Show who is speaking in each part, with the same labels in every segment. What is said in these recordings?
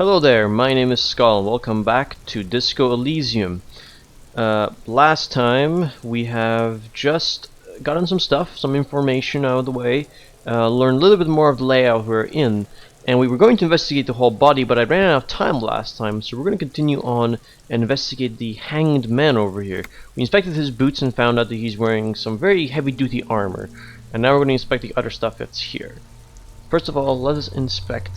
Speaker 1: Hello there, my name is Skull. Welcome back to Disco Elysium. Last time we have just gotten some stuff, some information out of the way, learned a little bit more of the layout we're in, and we were going to investigate the whole body, but I ran out of time last time, so we're going to continue on and investigate the hanged man over here. We inspected his boots and found out that he's wearing some very heavy-duty armor, and now we're going to inspect the other stuff that's here. First of all, let us inspect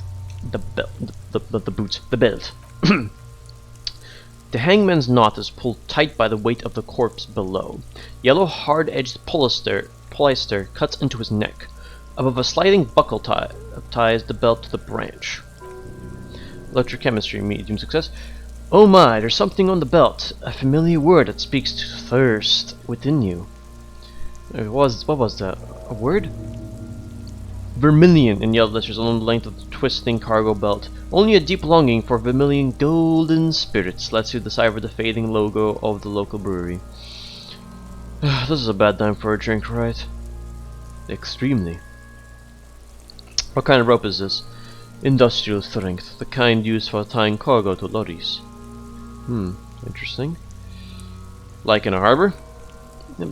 Speaker 1: the belt, the boots, the belt. The hangman's knot is pulled tight by the weight of the corpse below. Yellow hard-edged polyester cuts into his neck. Above a sliding buckle ties the belt to the branch. Electrochemistry, medium success. Oh my, there's something on the belt. A familiar word that speaks to thirst within you. What was that? A word? Vermilion in yellow letters along the length of the twisting cargo belt. Only a deep longing for vermilion golden spirits lets you decipher the fading logo of the local brewery. This is a bad time for a drink, right? Extremely. What kind of rope is this? Industrial strength, the kind used for tying cargo to lorries. Interesting. Like in a harbor?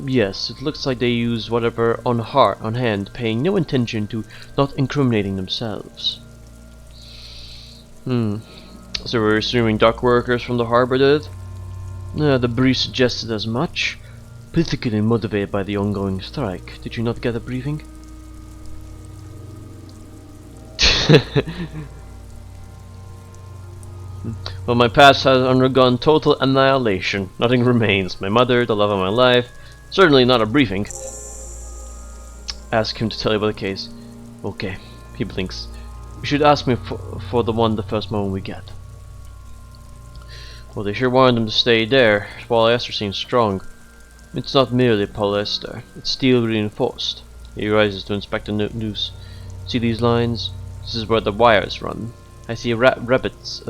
Speaker 1: Yes, it looks like they use whatever on hand, paying no attention to not incriminating themselves. So we're assuming dock workers from the harbor did it? The brief suggested as much. Politically motivated by the ongoing strike. Did you not get a briefing? Well, my past has undergone total annihilation. Nothing remains. My mother, the love of my life. Certainly not a briefing. Ask him to tell you about the case. Okay, he blinks. You should ask me for the one the first moment we get. Well, they sure wanted him to stay there. Polyester seems strong. It's not merely polyester. It's steel reinforced. He rises to inspect the noose. See these lines? This is where the wires run. I see rabbits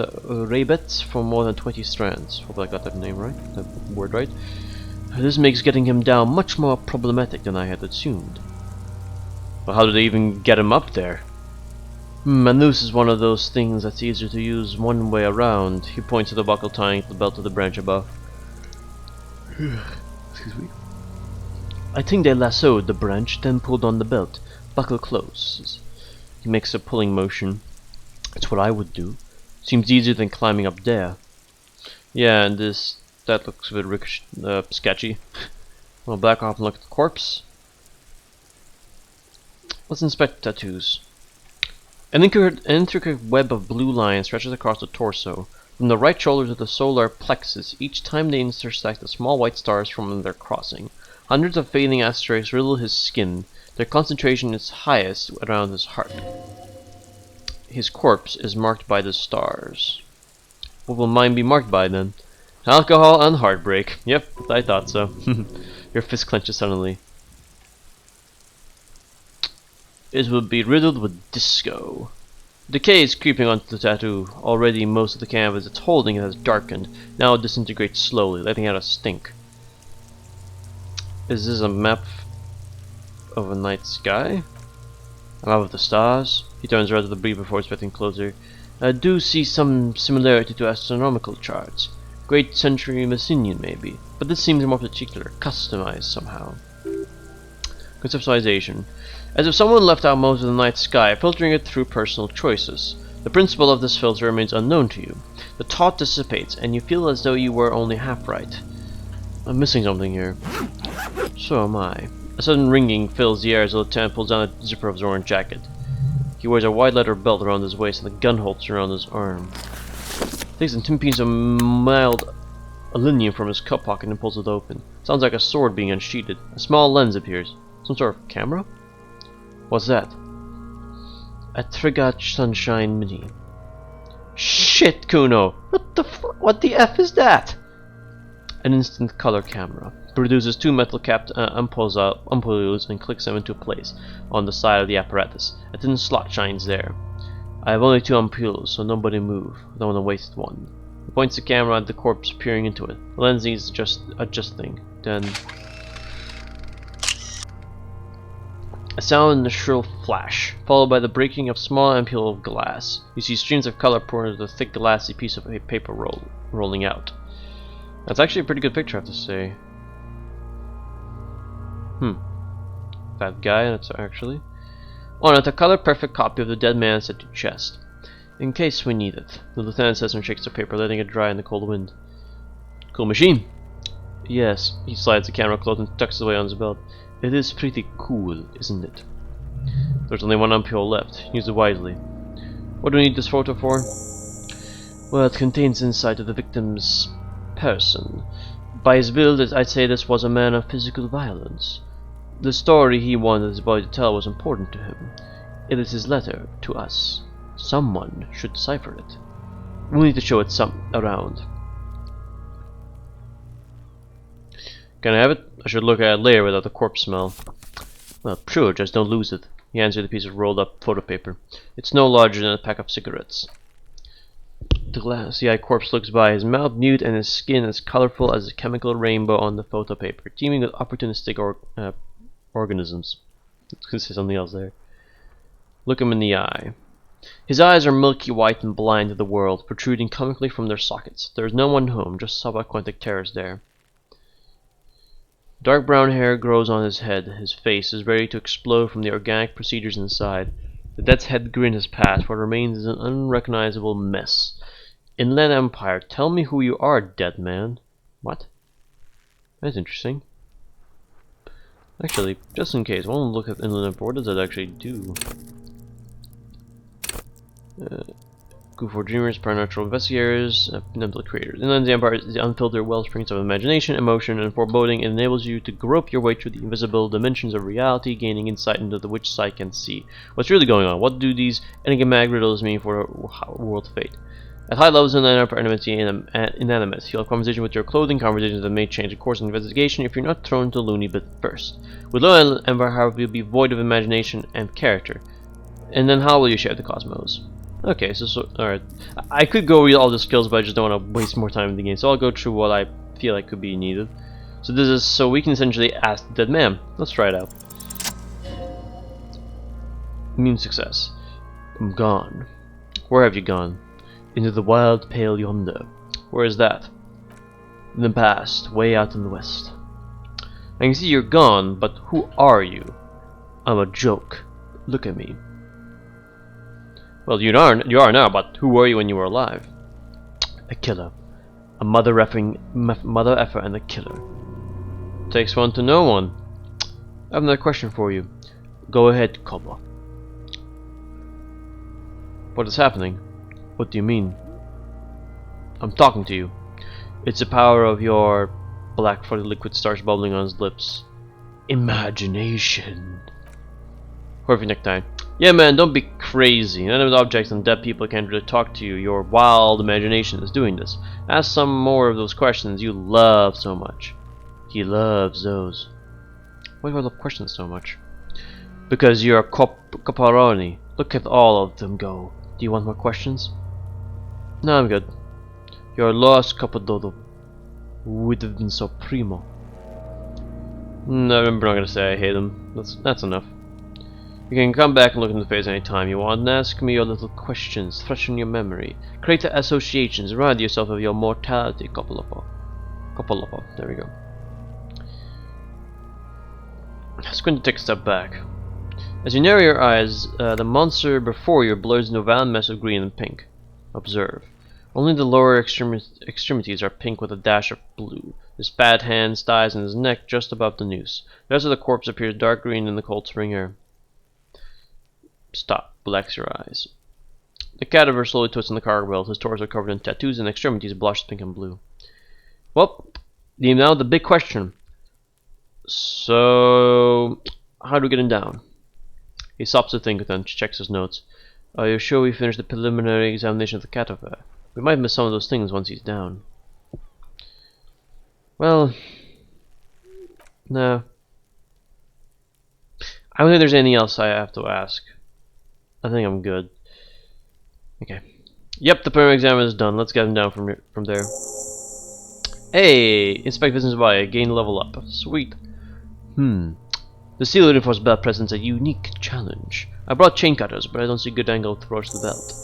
Speaker 1: for more than 20 strands. Hope I got that name right. That word right. This makes getting him down much more problematic than I had assumed. But how did they even get him up there? A noose is one of those things that's easier to use one way around. He points to the buckle tying the belt to the branch above. Excuse me. I think they lassoed the branch, then pulled on the belt. Buckle closes. He makes a pulling motion. It's what I would do. Seems easier than climbing up there. Yeah, and that looks a bit sketchy. I'll back off and look at the corpse. Let's inspect the tattoos. An intricate web of blue lines stretches across the torso. From the right shoulder to the solar plexus, each time they intersect, the small white stars from their crossing. Hundreds of fading asterisks riddle his skin. Their concentration is highest around his heart. His corpse is marked by the stars. What will mine be marked by then? Alcohol and heartbreak. Yep, I thought so. Your fist clenches suddenly. It will be riddled with disco. Decay is creeping onto the tattoo. Already most of the canvas it's holding has darkened. Now it disintegrates slowly, letting out a stink. Is this a map of a night sky? A map of the stars? He turns around to the brief before inspecting closer. I do see some similarity to astronomical charts. Great Century Messinian, maybe. But this seems more particular, customized somehow. Conceptualization. As if someone left out most of the night sky, filtering it through personal choices. The principle of this filter remains unknown to you. The thought dissipates, and you feel as though you were only half right. I'm missing something here. So am I. A sudden ringing fills the air as the lieutenant pulls down the zipper of his orange jacket. He wears a wide leather belt around his waist and the gun holster around his arm. Takes a tin piece of mild aluminium from his coat pocket and pulls it open. Sounds like a sword being unsheathed. A small lens appears. Some sort of camera? What's that? A Trigat Sunshine Mini. Shit, Kuno! What the F is that? An instant color camera. Produces two metal capped ampoules and clicks them into place on the side of the apparatus. A thin slot shines there. I have only two ampoules, so nobody move. I don't want to waste one. He points the camera at the corpse, peering into it. The lens needs adjusting. Then A sound and a shrill flash, followed by the breaking of small ampule of glass. You see streams of color pour into the thick glassy piece of paper rolling out. That's actually a pretty good picture, I have to say. That guy, that's actually. On it, a color-perfect copy of the dead man's empty chest. In case we need it, the lieutenant says and shakes the paper, letting it dry in the cold wind. Cool machine. Yes, he slides the camera close and tucks it away on his belt. It is pretty cool, isn't it? There's only one ampule left. Use it wisely. What do we need this photo for? Well, it contains insight of the victim's person. By his build, I'd say this was a man of physical violence. The story he wanted his body to tell was important to him. It is his letter to us. Someone should decipher it. We'll need to show it around. Can I have it? I should look at it later without the corpse smell. Well, sure, just don't lose it. He hands you the piece of rolled up photo paper. It's no larger than a pack of cigarettes. The glassy-eyed corpse looks by, his mouth mute and his skin as colorful as a chemical rainbow on the photo paper, teeming with opportunistic organisms. Let's say something else there. Look him in the eye. His eyes are milky white and blind to the world, protruding comically from their sockets. There is no one home, just subaquatic terrors there. Dark brown hair grows on his head. His face is ready to explode from the organic procedures inside. The death's head grin has passed. What remains is an unrecognizable mess. Inland Empire, tell me who you are, dead man. What? That's interesting. Actually, just in case, I want to look at Inland Empire. What does that actually do? Good for dreamers, supernatural investigators, mental creators. Inland Empire is the unfiltered wellsprings of imagination, emotion, and foreboding. It enables you to grope your way through the invisible dimensions of reality, gaining insight into the which sight can see. What's really going on? What do these enigmatic riddles mean for world fate? At high levels, Inland Empire enmity inanimate. You'll have conversation with your clothing, conversations that may change the course of investigation if you're not thrown to loony bit first. With low Empire, however, you'll be void of imagination and character. And then how will you share the cosmos? Okay, so alright. I could go read all the skills, but I just don't want to waste more time in the game, so I'll go through what I feel like could be needed. So this is so we can essentially ask the dead man. Let's try it out. Immune success. I'm gone. Where have you gone? Into the wild pale yonder. Where is that? In the past, way out in the west. I can see you're gone, but who are you? I'm a joke. Look at me. Well, you are now, but who were you when you were alive? A killer. A mother effer and a killer. Takes one to know one. I have another question for you. Go ahead, Cobra. What is happening? What do you mean? I'm talking to you. It's the power of your... Black-footed liquid starts bubbling on his lips. Imagination. Horfy necktie. Yeah, man, don't be crazy. Inanimate objects and dead people can't really talk to you. Your wild imagination is doing this. Ask some more of those questions you love so much. He loves those. Why do I love questions so much? Because you're a caparoni. Look at all of them go. Do you want more questions? No, I'm good. You're a lost capododo. Would have been so primo. No, I'm not gonna say I hate him. That's enough. You can come back and look in the face anytime you want and ask me your little questions, freshen your memory, create associations, remind yourself of your mortality, Kopolopo. There we go. It's going to take a step back. As you narrow your eyes, the monster before you blurs into a violent mess of green and pink. Observe. Only the lower extremities are pink with a dash of blue. His fat hands, thighs, and his neck just above the noose. The rest of the corpse appears dark green in the cold spring air. Stop. Relax your eyes. The cadaver slowly twists in the cargo belt, his torso covered in tattoos and extremities blushed pink and blue. Well, now the big question. So, how do we get him down? He stops to think and then checks his notes. Are you sure we finished the preliminary examination of the cadaver? We might miss some of those things once he's down. Well, no. I don't think there's anything else I have to ask. I think I'm good. Okay. Yep, the preliminary exam is done. Let's get him down from there. Hey! Inspect business by gain level up. Sweet. The steel reinforced belt presents a unique challenge. I brought chain cutters, but I don't see a good angle to approach the belt.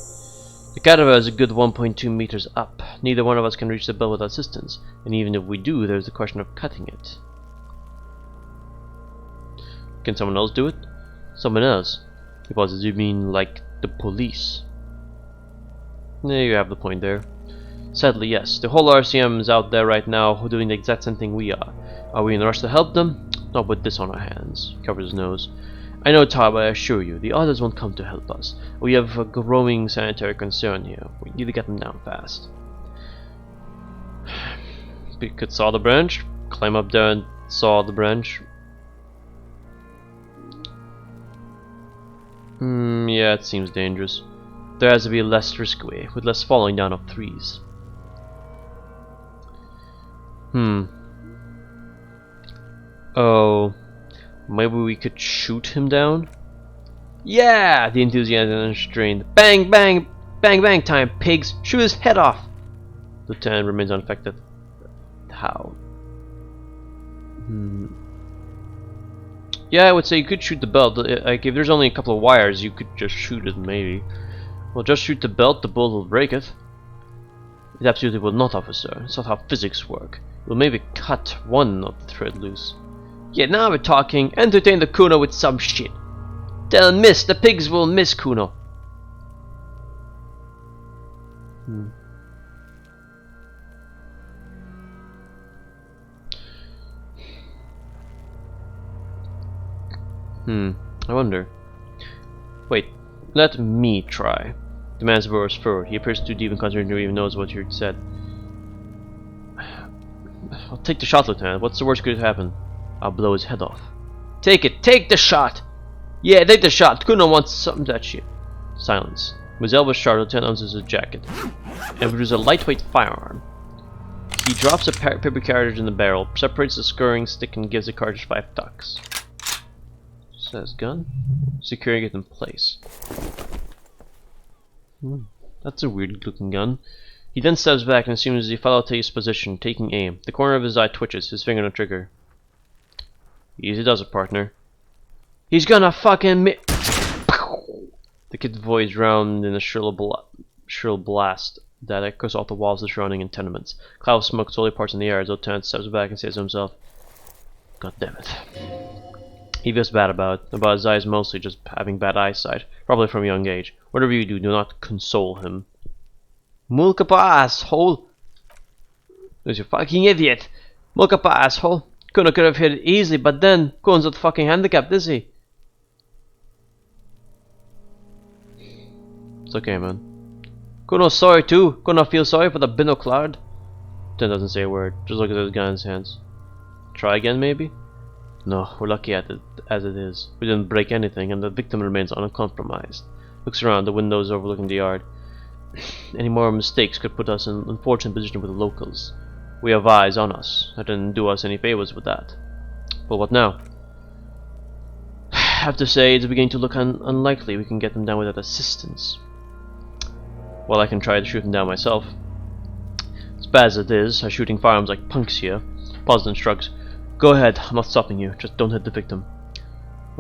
Speaker 1: The cadaver is a good 1.2 meters up. Neither one of us can reach the belt without assistance, and even if we do, there's the question of cutting it. Can someone else do it? Someone else? Because you mean like the police? There you have the point there. Sadly, yes. The whole RCM is out there right now doing the exact same thing we are. Are we in a rush to help them? Not with this on our hands. Covers his nose. I know, Todd, but I assure you, the others won't come to help us. We have a growing sanitary concern here. We need to get them down fast. We could saw the branch, climb up there and saw the branch. Yeah, it seems dangerous. There has to be a less risky way, with less falling down of trees. Oh, maybe we could shoot him down? Yeah! The enthusiasm is unrestrained. Bang, bang, bang, bang time, pigs! Shoot his head off! Lieutenant remains unaffected. How? Yeah, I would say you could shoot the belt. Like, if there's only a couple of wires, you could just shoot it, maybe. Well, just shoot the belt, the bullet will break it. It absolutely will not, officer. It's not how physics work. We'll maybe cut one of the thread loose. Yeah, now we're talking. Entertain the Kuno with some shit. They'll miss. The pigs will miss Kuno. I wonder. Wait, let me try. The man's voice furrowed. He appears too deep in concentration to even knows what you said. I'll take the shot, Lieutenant. What's the worst could happen? I'll blow his head off. Take it! Take the shot! Yeah, take the shot! Kuno wants something that shit. Silence. With his elbow sharp, Lieutenant unzips his jacket and produces a lightweight firearm. He drops a paper cartridge in the barrel, separates the scurrying stick, and gives the cartridge 5 tucks. Says gun, securing it in place. That's a weird looking gun. He then steps back and assumes the fellow takes position, taking aim. The corner of his eye twitches, his finger on the trigger. Easy does it, partner. He's gonna fucking The kid's voice drowned in a shrill blast that echoes off the walls of the surrounding tenements. Cloud of smoke slowly parts in the air as Lieutenant steps back and says to himself, God damn it. He feels bad about his eyes, mostly just having bad eyesight, probably from a young age. Whatever you do, do not console him. Mulkapa, asshole! There's your fucking idiot! Mulkapa, asshole! Kuno could have hit it easily, but then Kuno's not fucking handicapped, is he? It's okay, man. Kuno's sorry too. Kuno feels sorry for the binoclard. Then doesn't say a word, just look at his gun in his hands. Try again, maybe? No, we're lucky at it as it is. We didn't break anything, and the victim remains uncompromised. Looks around, the windows overlooking the yard. Any more mistakes could put us in an unfortunate position with the locals. We have eyes on us. I didn't do us any favors with that. But what now? I have to say, it's beginning to look unlikely we can get them down without assistance. Well, I can try to shoot them down myself. As bad as it is, I'm shooting firearms like punks here. Pauses and shrugs. Go ahead, I'm not stopping you. Just don't hit the victim.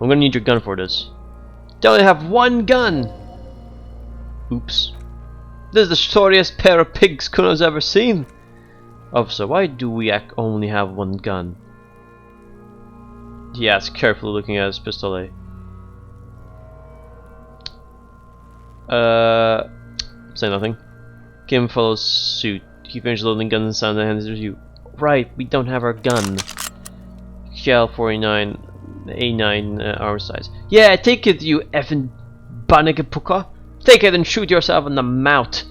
Speaker 1: I'm gonna need your gun for this. They only have one gun! Oops. This is the sorriest pair of pigs Kuno's ever seen. Officer, why do we only have one gun? He asks, carefully looking at his pistolet. Say nothing. Kim follows suit. He finishes loading guns and sound and hands it to you. Right, we don't have our gun. Shell 49 A9 armor size. Yeah, take it, you effing Banagapuka. Take it and shoot yourself in the mouth.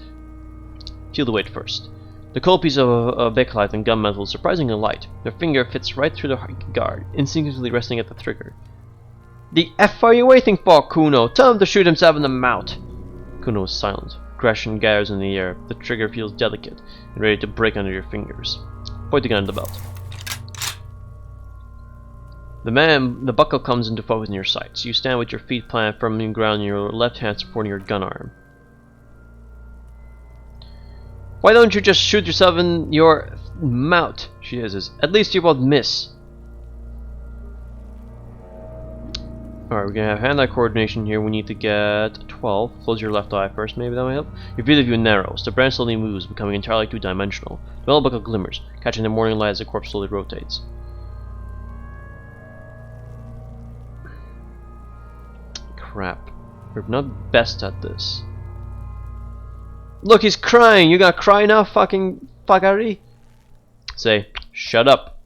Speaker 1: Feel the weight first. The cold piece of bakelite and gunmetal is surprisingly light. Their finger fits right through the guard, instinctively resting at the trigger. The F are you waiting for, Kuno? Tell him to shoot himself in the mouth. Kuno is silent. Aggression gathers in the air. The trigger feels delicate and ready to break under your fingers. Point the gun at the belt. The buckle comes into focus in your sights. You stand with your feet planted firmly on the ground and your left hand supporting your gun arm. Why don't you just shoot yourself in your mouth? She hisses. At least you won't miss. Alright, we're gonna have hand-eye coordination here. We need to get 12. Close your left eye first, maybe that might help. Your field of view narrows. The branch slowly moves, becoming entirely two-dimensional. The metal buckle glimmers, catching the morning light as the corpse slowly rotates. Crap. We're not best at this. Look, he's crying! You gonna cry now, fucking fuckery? Say, shut up.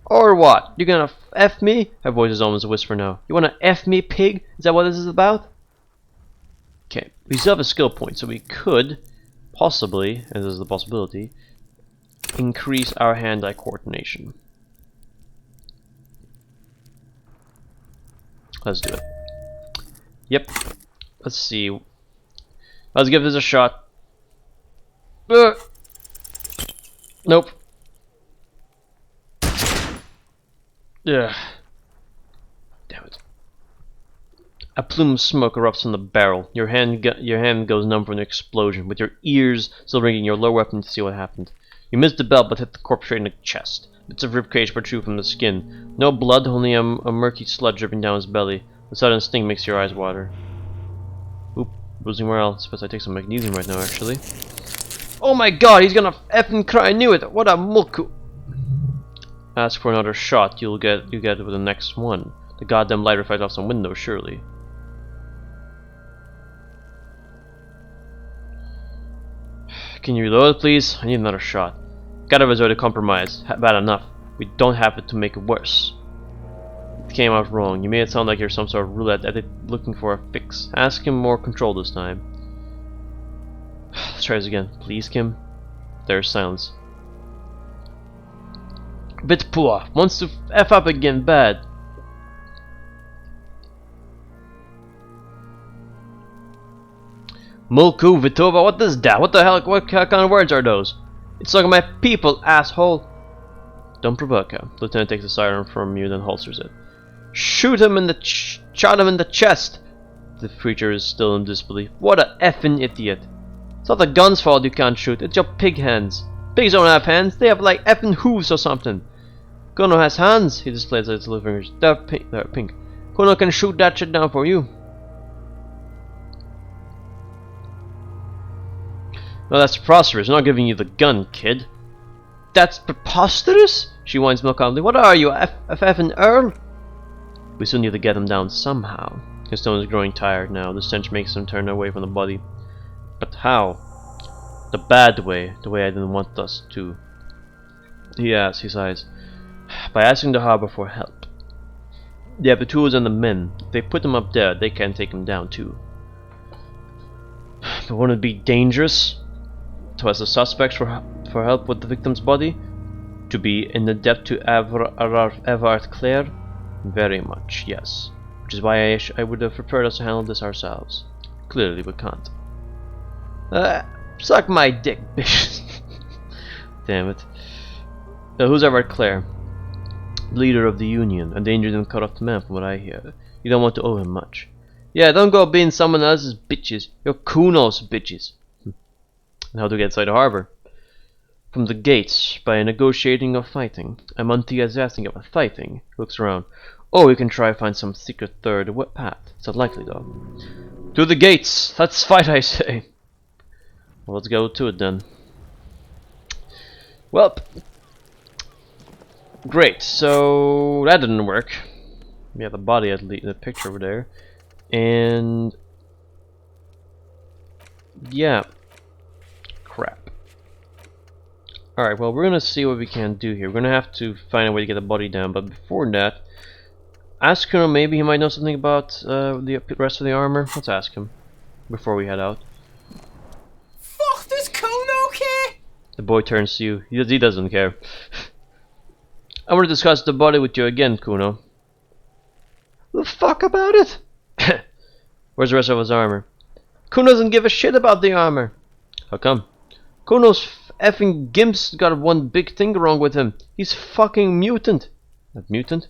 Speaker 1: Or what? You gonna F me? Her voice is almost a whisper now. You wanna F me, pig? Is that what this is about? Okay, we still have a skill point, so we could possibly, and this is the possibility, increase our hand-eye coordination. Let's do it. Yep. Let's see. Let's give this a shot. Nope. Yeah. Damn it. A plume of smoke erupts from the barrel. Your hand goes numb from the explosion, with your ears still ringing your lower weapon to see what happened. You missed the belt but hit the corpse straight in the chest. Bits of ribcage protrude from the skin. No blood, only a murky sludge dripping down his belly. The sudden sting makes your eyes water. Oop, losing morale. Suppose I take some magnesium right now, actually. Oh my god, he's gonna effing cry! I knew it! What a mulku! Ask for another shot, you get it with the next one. The goddamn light reflects off some window, surely. Can you reload it, please? I need another shot. Gotta resort to compromise. Bad enough. We don't have it to make it worse. It came out wrong. You made it sound like you're some sort of roulette addict looking for a fix. Ask him more control this time. Let's try this again. Please, Kim? There's silence. Bit poor. Wants to F up again bad. Mulku Vitova, what is that? What the hell? What kind of words are those? It's like my people, asshole. Don't provoke him. Lieutenant takes the sidearm from you, then holsters it. Shoot him in the shot him in the chest. The creature is still in disbelief. What a effing idiot. It's not the gun's fault you can't shoot. It's your pig hands. Pigs don't have hands. They have like effing hooves or something. Kuno has hands. He displays his little fingers. They're pink. Kuno can shoot that shit down for you. No, that's preposterous. I'm not giving you the gun, kid. That's preposterous? She whines more calmly. What are you, effing Earl? We still need to get him down somehow. His tone is growing tired now. The stench makes him turn away from the body. But how? The bad way. The way I didn't want us to. He asks, he sighs. By asking the harbor for help. They have the tools and the men. If they put them up there, they can take him down too. But wouldn't it be dangerous to ask the suspects for help with the victim's body? To be in the depth to Evart Claire? Very much, yes. Which is why I would have preferred us to handle this ourselves. Clearly we can't. Suck my dick, bitch. Damn it. Who's Evart Claire? Leader of the Union, a dangerous and corrupt man from what I hear. You don't want to owe him much. Yeah, don't go being someone else's bitches. You're Kuno's bitches. And how to get inside the harbor? From the gates, by negotiating or fighting. I'm enthusiastic about fighting. He looks around. Or we can try to find some secret third path. It's unlikely though. To the gates! Let's fight, I say. Well, let's go to it then. Well, great. So that didn't work. We have the body at least, the picture over there, and yeah, crap. All right. Well, we're gonna see what we can do here. We're gonna have to find a way to get the body down, but before that, ask him. Maybe he might know something about the rest of the armor. Let's ask him before we head out.
Speaker 2: Fuck, does Kuno care?
Speaker 1: The boy turns to you. He doesn't care. I want to discuss the body with you again, Kuno. The fuck about it? Where's the rest of his armor? Kuno doesn't give a shit about the armor. How come? Kuno's effing gimp's got one big thing wrong with him. He's fucking mutant. That mutant?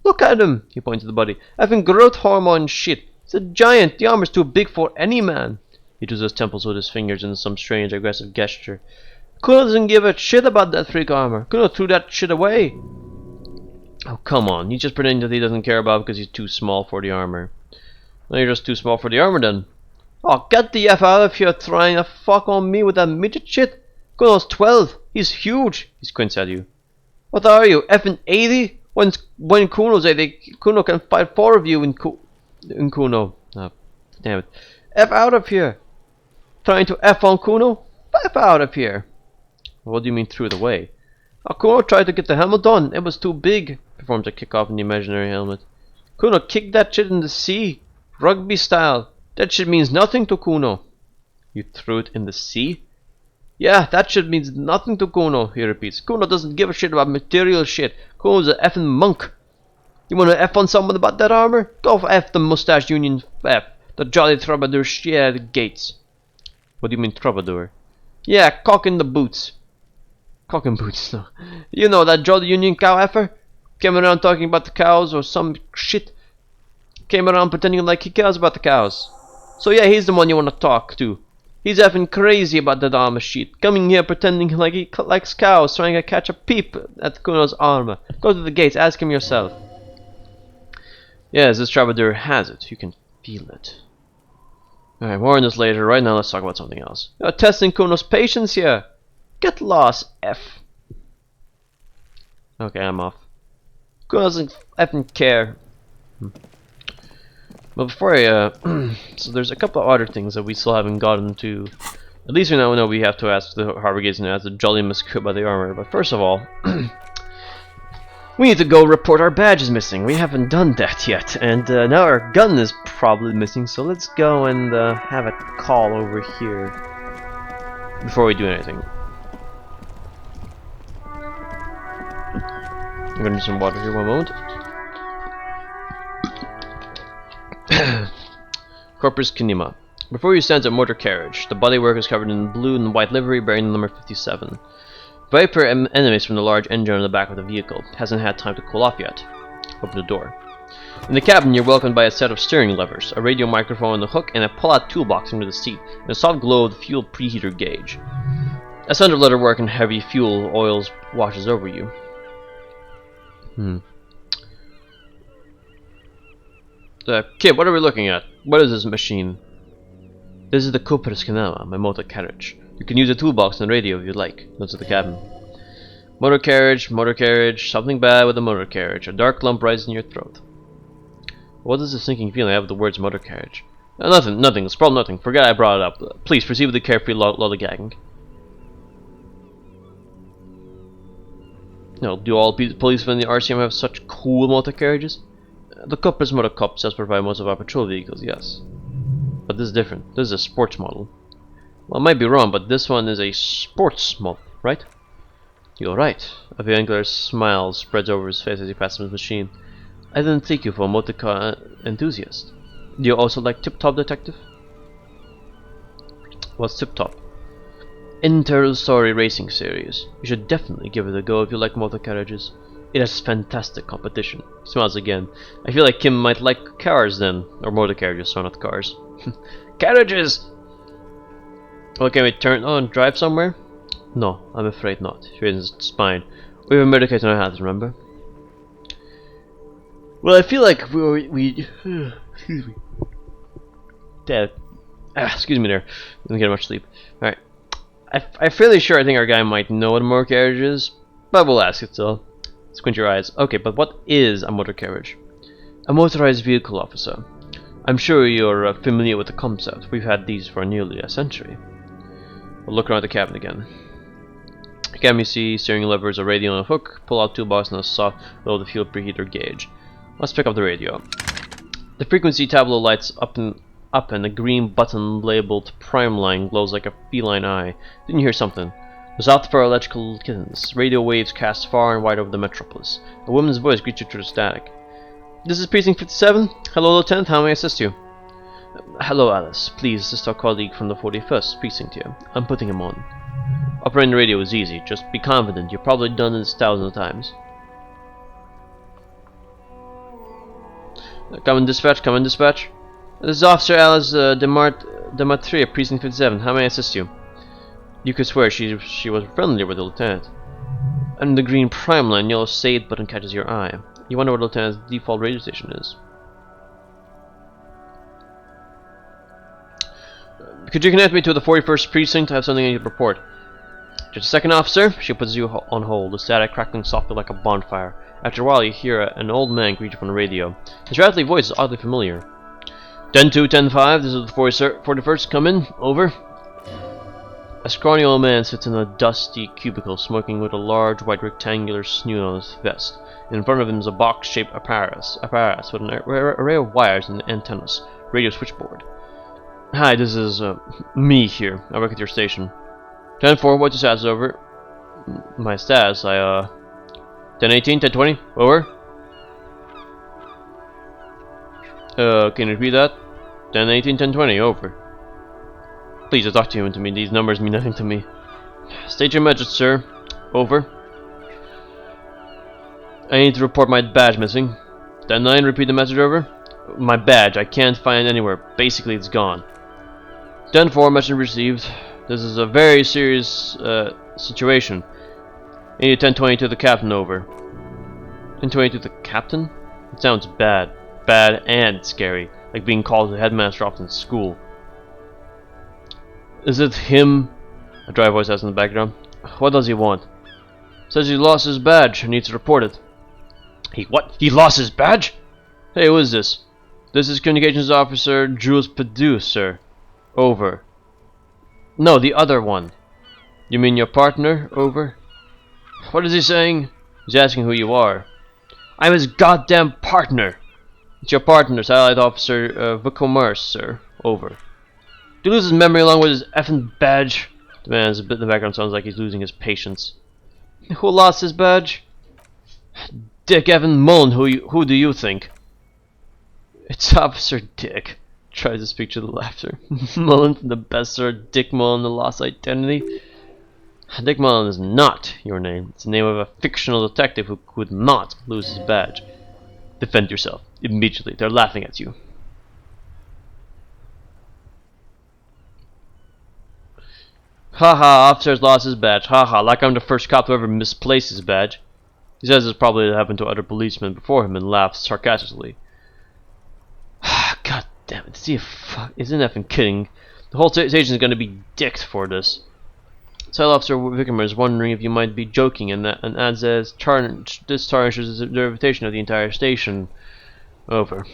Speaker 1: Look at him. He points to the body. Effing growth hormone shit. He's a giant. The armor's too big for any man. He twists his temples with his fingers in some strange aggressive gesture. Kuno doesn't give a shit about that freak armor. Kuno threw that shit away. Oh, come on. He's just pretending that he doesn't care about it because he's too small for the armor. No, you're just too small for the armor then. Oh, get the F out of here trying to fuck on me with that midget shit. Kuno's 12. He's huge. He squints at you. What are you, effing 80? When Kuno's 80, Kuno can fight 4 of you in Kuno. Oh, damn it. F out of here. Trying to F on Kuno? F out of here. What do you mean threw it away? Oh, Kuno tried to get the helmet on. It was too big. Performs a kickoff in the imaginary helmet. Kuno kicked that shit in the sea. Rugby style. That shit means nothing to Kuno. You threw it in the sea? Yeah, that shit means nothing to Kuno, he repeats. Kuno doesn't give a shit about material shit. Kuno's an effing monk. You wanna F on someone about that armor? Go F the Mustache Union F. The Jolly Troubadour share the gates. What do you mean troubadour? Yeah, cock in the boots. Cock in boots, no. You know that Jolly Union cow effer? Came around talking about the cows or some shit. Came around pretending like he cares about the cows. So yeah, he's the one you wanna talk to. He's effing crazy about that armor sheet. Coming here pretending like he likes cows, trying to catch a peep at Kuno's armor. Go to the gates, ask him yourself. Yes, this troubadour has it. You can feel it. Alright, more on this later. Right now, let's talk about something else. You're testing Kuno's patience here. Get lost, F. Okay, I'm off. Kuno doesn't effing care. But before I, so there's a couple of other things that we still haven't gotten to. At least we now know we have to ask the Harbor Gates and ask the Jolly Miss about the armor. But first of all, we need to go report our badge is missing. We haven't done that yet, and now our gun is probably missing. So let's go and have a call over here before we do anything. I'm gonna do some water here. One moment. Corpus Kinema. Before you stands a motor carriage. The bodywork is covered in blue and white livery bearing the number 57. Viper emanates from the large engine on the back of the vehicle. Hasn't had time to cool off yet. Open the door. In the cabin, you're welcomed by a set of steering levers, a radio microphone on the hook, and a pull-out toolbox under the seat, and a soft glow of the fuel preheater gauge. A scent of leatherwork and heavy fuel oils washes over you. Kid, what are we looking at? What is this machine? This is the Corpus Kinema, my motor carriage. You can use the toolbox and the radio if you'd like. Notes of the cabin. Motor carriage, something bad with the motor carriage. A dark lump rises in your throat. What is the sinking feeling I have with the words motor carriage? Nothing. It's probably nothing. Forget I brought it up. Please proceed with the carefree lollygagging. No, do all policemen in the RCM have such cool motor carriages? The Corpus Motor Cup does provide most of our patrol vehicles, yes. But this is different. This is a sports model. Well, I might be wrong, but this one is a sports model, right? You're right. A triangular smile spreads over his face as he passes his machine. I didn't take you for a motor car enthusiast. Do you also like Tip Top, Detective? What's Tip Top? Inter-story racing series. You should definitely give it a go if you like motor carriages. It has fantastic competition. He smiles again. I feel like Kim might like cars then. Or motor carriages, so not cars. Carriages! Well, can we turn on and drive somewhere? No, I'm afraid not. He raises his spine. We have a murder case in our hands, remember? Well, I feel like we excuse me. Dad. Excuse me there. Didn't get much sleep. Alright. I'm fairly sure I think our guy might know what a motor carriage is, but we'll ask it still. Squint your eyes. Okay, but what is a motor carriage? A motorized vehicle, officer. I'm sure you're familiar with the concept. We've had these for nearly a century. We'll look around the cabin again. Cabin you see, steering levers, a radio on a hook, pull-out toolbox, and a soft low the fuel preheater gauge. Let's pick up the radio. The frequency tableau lights up and a green button labeled Prime Line glows like a feline eye. Didn't you hear something? There's out for electrical kittens. Radio waves cast far and wide over the metropolis. A woman's voice greets you through the static. This is Precinct 57. Hello, Lieutenant. How may I assist you? Hello, Alice. Please assist our colleague from the 41st Precinct here. I'm putting him on. Operating the radio is easy. Just be confident. You've probably done this thousands of times. Come in, dispatch. This is Officer Alice Dematria, Precinct 57. How may I assist you? You could swear she was friendly with the lieutenant. And the green Prime Line yellow save button catches your eye. You wonder what Lieutenant's default radio station is. Could you connect me to the 41st Precinct? I have something I need to report. Just a second, officer. She puts you on hold, the static crackling softly like a bonfire. After a while, you hear an old man greet you from the radio. His rattly voice is oddly familiar. 10-2, 10-5, this is the 41st, come in, over. A scrawny old man sits in a dusty cubicle, smoking with a large white rectangular snoot on his vest. In front of him is a box-shaped apparatus with an array of wires and antennas, radio switchboard. Hi, this is me here. I work at your station. 10-4, what's your status, over? My status, 10-18, 10-20, over. Can you repeat that? 10-18, 10-20, over. Please, don't talk to you to me. These numbers mean nothing to me. State your message, sir. Over. I need to report my badge missing. 10-9, repeat the message, over. My badge, I can't find it anywhere. Basically, it's gone. 10-4, message received. This is a very serious situation. I need 10-20 to the captain, over. 10-20 to the captain? It sounds bad. Bad and scary. Like being called to the headmaster office in school. Is it him? A dry voice asks in the background. What does he want? Says he lost his badge and needs to report it. What? He lost his badge? Hey, who is this? This is Communications Officer Jules Perdue, sir. Over. No, the other one. You mean your partner? Over. What is he saying? He's asking who you are. I'm his goddamn partner. It's your partner, Satellite Officer Vicommerce, sir. Over. Did he lose his memory along with his effing badge? The man's bit in the background sounds like he's losing his patience. Who lost his badge? Dick Evan Mullen, who do you think? It's Officer Dick. Tries to speak to the laughter. Mullen from the best sir, Dick Mullen, the lost identity. Dick Mullen is not your name. It's the name of a fictional detective who could not lose his badge. Defend yourself. Immediately. They're laughing at you. Haha, officer's lost his badge. Haha, like I'm the first cop to ever misplace his badge. He says this probably happened to other policemen before him and laughs sarcastically. God damn it. See if isn't effing kidding. The whole station is going to be dicked for this. Satellite Officer Vickerman is wondering if you might be joking and adds as this tarnishes the reputation of the entire station. Over.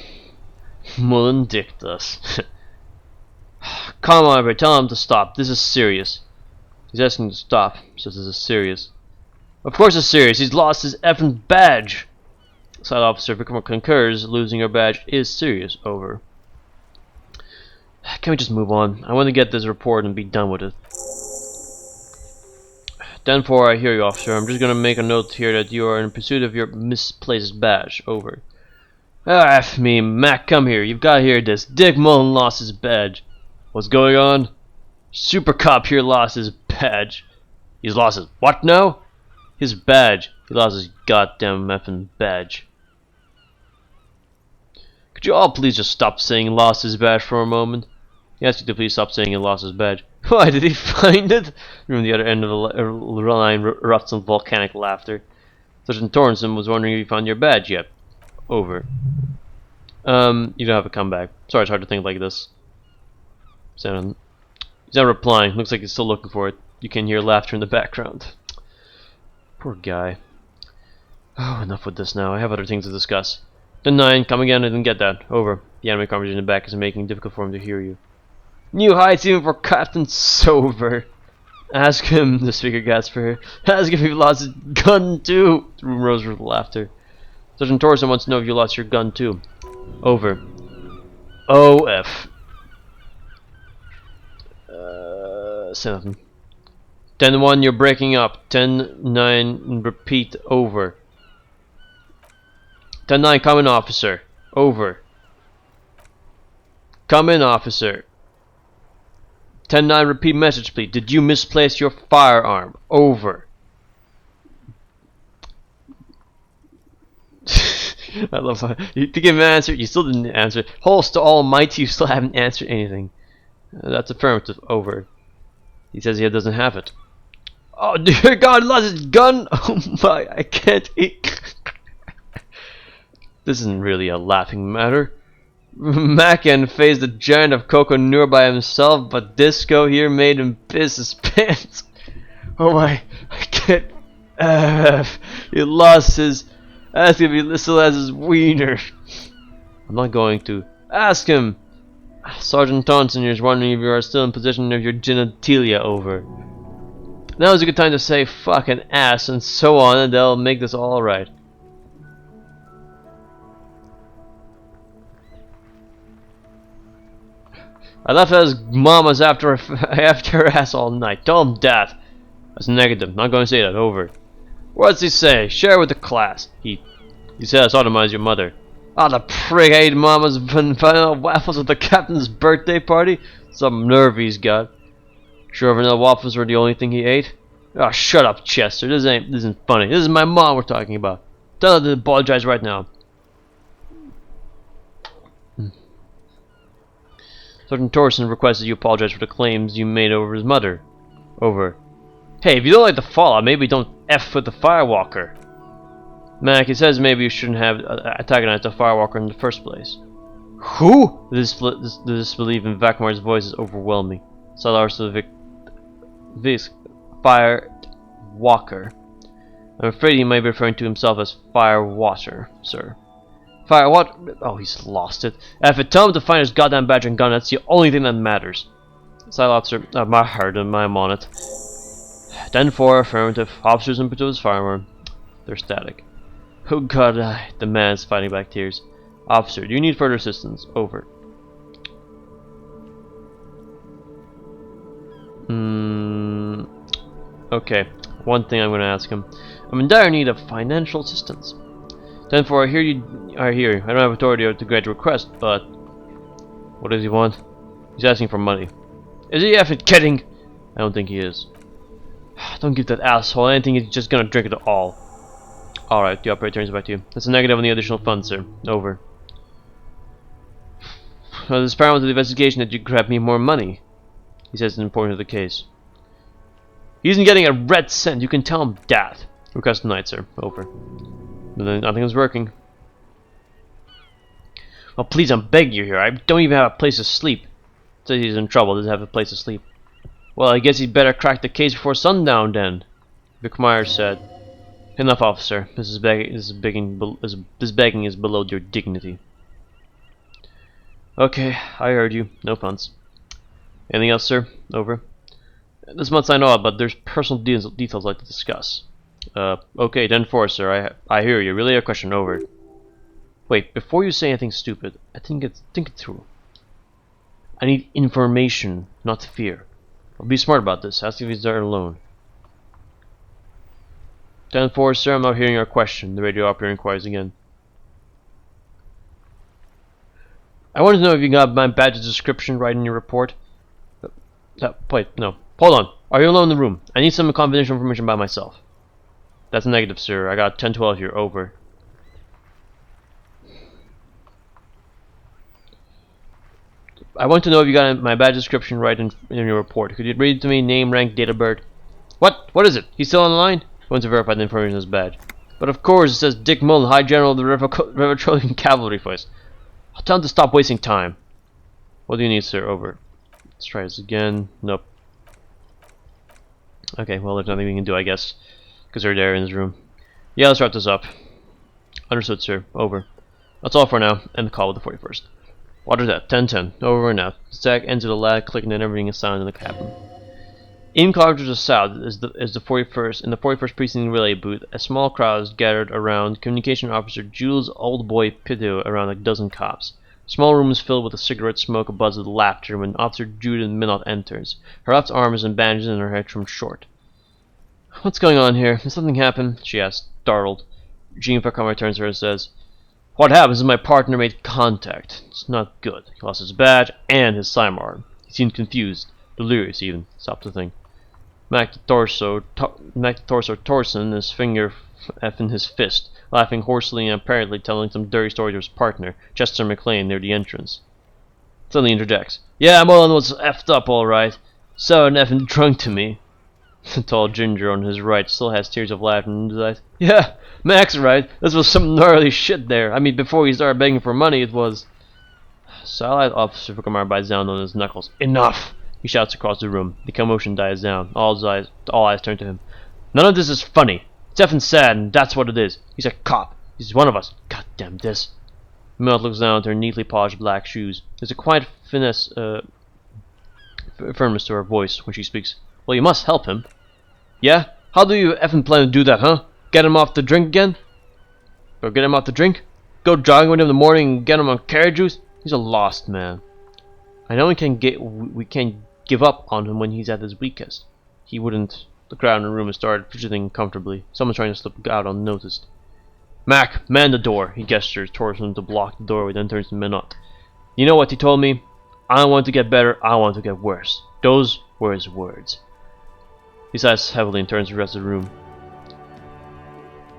Speaker 1: Mullen dicked us. Come on, everybody, tell him to stop. This is serious. He's asking to stop, says this is serious. Of course it's serious. He's lost his effing badge. Satellite Officer Vickerman concurs. Losing your badge is serious. Over. Can we just move on? I want to get this report and be done with it. 10-4, I hear you, officer. I'm just gonna make a note here that you are in pursuit of your misplaced badge. Over. Ah, F me, Mac, come here. You've got to hear this. Dick Mullen lost his badge. What's going on? Super Cop here lost his badge. He's lost his what now? His badge. He lost his goddamn effing badge. Could you all please just stop saying lost his badge for a moment? He asked you to please stop saying he lost his badge. Why, did he find it? From the other end of the line erupts some volcanic laughter. Sergeant Torrenson was wondering if you found your badge yet. Over. You don't have a comeback. Sorry, it's hard to think like this. He's not replying. Looks like he's still looking for it. You can hear laughter in the background. Poor guy. Oh, enough with this now. I have other things to discuss. The 9, come again, I didn't get that. Over. The anime conversation in the back is making it difficult for him to hear you. New heights even for Captain Sober. Ask him, the speaker gasped for her. Ask if he lost his gun too. The room rose with laughter. Sergeant Torson wants to know if you lost your gun too. Over. OF. 7. 10-1, you're breaking up. 10-9, repeat. Over. 10-9, come in, officer. Over. Come in, officer. 10-9, repeat message, please. Did you misplace your firearm? Over. I love how you to give an answer, you still didn't answer. Holster almighty, you still haven't answered anything. That's affirmative. Over. He says he doesn't have it. Oh dear God, he lost his gun! Oh my, I can't eat. This isn't really a laughing matter. Mackin faced the giant of Coco Nur by himself, but Disco here made him piss his pants. Oh my, I can't. He lost his. Ask if he still has his wiener. I'm not going to. Ask him. Sergeant Thompson is wondering if you are still in possession of your genitalia. Over. Now is a good time to say fuck and ass and so on, and they'll make this all right. I left at his mama's after her ass all night. Tell him that. That's negative. Not going to say that. Over. What's he say? Share with the class. He said I sodomized your mother. Ah, the prig ate mama's vanilla waffles at the captain's birthday party. Some nerve he's got. Sure vanilla waffles were the only thing he ate? Ah, shut up, Chester. This isn't funny. This is my mom we're talking about. Tell her to apologize right now. Sergeant Torson requests that you apologize for the claims you made over his mother. Over. Hey, if you don't like the fallout, maybe don't F with the Firewalker. Mac, he says maybe you shouldn't have antagonized the Firewalker in the first place. Who? The disbelief in Vakmar's voice is overwhelming. Salar this Firewalker. I'm afraid he might be referring to himself as Firewater, sir. Fire what? Oh, he's lost it. F it, tell him to find his goddamn badge and gun. That's the only thing that matters. Side officer, my heart and I'm on it. 10-4, affirmative. Officers in pursuit of his firearm. They're static. Oh god, the man's fighting back tears. Officer, do you need further assistance? Over. Okay, one thing I'm going to ask him. I'm in dire need of financial assistance. 10-4, I hear you are here. I don't have authority to grant a request, but... What does he want? He's asking for money. Is he effing kidding? I don't think he is. Don't give that asshole anything, he's just gonna drink it all. Alright, the operator turns back to you. That's a negative on the additional funds, sir. Over. Well, it's paramount to the investigation that you grab me more money. He says it's important to the case. He isn't getting a red cent, you can tell him that. Request tonight, sir. Over. But then nothing is working. Well, please, I'm begging you here. I don't even have a place to sleep. Says he's in trouble, doesn't have a place to sleep. Well, I guess he'd better crack the case before sundown then. Vic Myers said. Enough, officer. This begging is below your dignity. Okay, I heard you. No funds. Anything else, sir? Over. This much I know of, but there's personal details I'd like to discuss. Okay, 10-4, sir. I hear you. Really a question. Over. Wait, before you say anything stupid, think it through. I need information, not fear. I'll be smart about this. Ask if he's there alone. 10-4, sir. I'm not hearing your question. The radio operator inquires again. I want to know if you got my badge description right in your report. Wait, no. Hold on. Are you alone in the room? I need some confidential information about myself. That's a negative, sir. I got 10-12 here. Over. I want to know if you got my badge description right in your report. Could you read it to me? Name, rank, date of birth. What? What is it? He's still on the line? He wants to verify the information in his badge. But of course, it says Dick Mullen, High General of the Revertrolian Cavalry Force. I'll tell him to stop wasting time. What do you need, sir? Over. Let's try this again. Nope. Okay, well, there's nothing we can do, I guess. Because they're there in this room. Yeah, let's wrap this up. Understood, sir. Over. That's all for now. End the call with the 41st. Water's at 10-10. Over and out. Zach entered the lab, clicking and everything is silent in the cabin. In kilometers of south is the 41st. In the 41st precinct relay booth, a small crowd is gathered around Communication Officer Jules Oldboy Pideau around a dozen cops. The small room is filled with a cigarette smoke, a buzz of laughter when Officer Judith Minot enters. Her left arm is in bandages and her hair trimmed short. What's going on here? Did something happen? She asked, startled. Jean Facomber turns to her and says, What happens is my partner made contact. It's not good. He lost his badge and his sidearm. He seemed confused, delirious even. Stop to think. Mac the Torso Torson, his finger in his fist, laughing hoarsely and apparently telling some dirty story to his partner, Chester McLean, near the entrance. Suddenly interjects. Yeah, Mullen was effed up alright. So effing drunk to me. The tall ginger on his right still has tears of laughter in his eyes. Yeah, Max right. This was some gnarly shit there. I mean, before he started begging for money, it was... Satellite Officer Fukamara bites down on his knuckles. Enough! He shouts across the room. The commotion dies down. All eyes turn to him. None of this is funny. It's effing sad, and that's what it is. He's a cop. He's one of us. God damn this. Melt looks down at her neatly polished black shoes. There's a quiet firmness to her voice when she speaks. Well, you must help him. Yeah? How do you effing plan to do that, huh? Get him off the drink again? Or get him off the drink? Go jogging with him in the morning and get him on carrot juice? He's a lost man. I know we can't give up on him when he's at his weakest. He wouldn't. The crowd in the room has started fidgeting comfortably. Someone's trying to slip out unnoticed. Mac, man the door. He gestures towards him to block the doorway, then turns to Minot. You know what he told me? I don't want to get better, I want to get worse. Those were his words. He sighs heavily and turns to the rest of the room.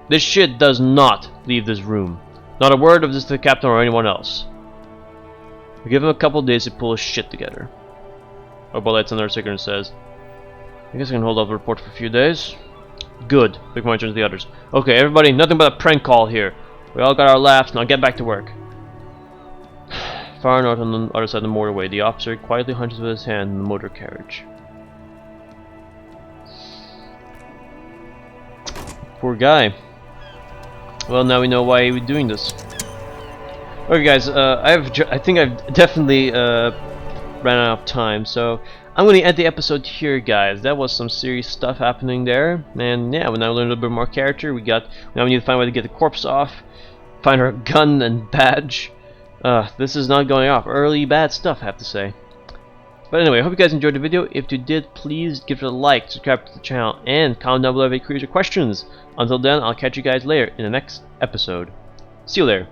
Speaker 1: This shit does not leave this room. Not a word of this to the captain or anyone else. We give him a couple of days to pull his shit together. Obo lights another cigarette and says, I guess I can hold off the report for a few days. Good. Big Mike turns to the others. Okay, everybody, nothing but a prank call here. We all got our laughs, now get back to work. Far north on the other side of the motorway, the officer quietly hunches with his hand in the motor carriage. Poor guy. Well, now we know why he was doing this. Okay, guys, I think I've definitely ran out of time, so I'm going to end the episode here, guys. That was some serious stuff happening there, and yeah, we now learned a little bit more character. Now we need to find a way to get the corpse off, find our gun and badge. This is not going off. Early bad stuff, I have to say. But anyway, I hope you guys enjoyed the video. If you did, please give it a like, subscribe to the channel, and comment down below if you have any questions. Until then, I'll catch you guys later in the next episode. See you there.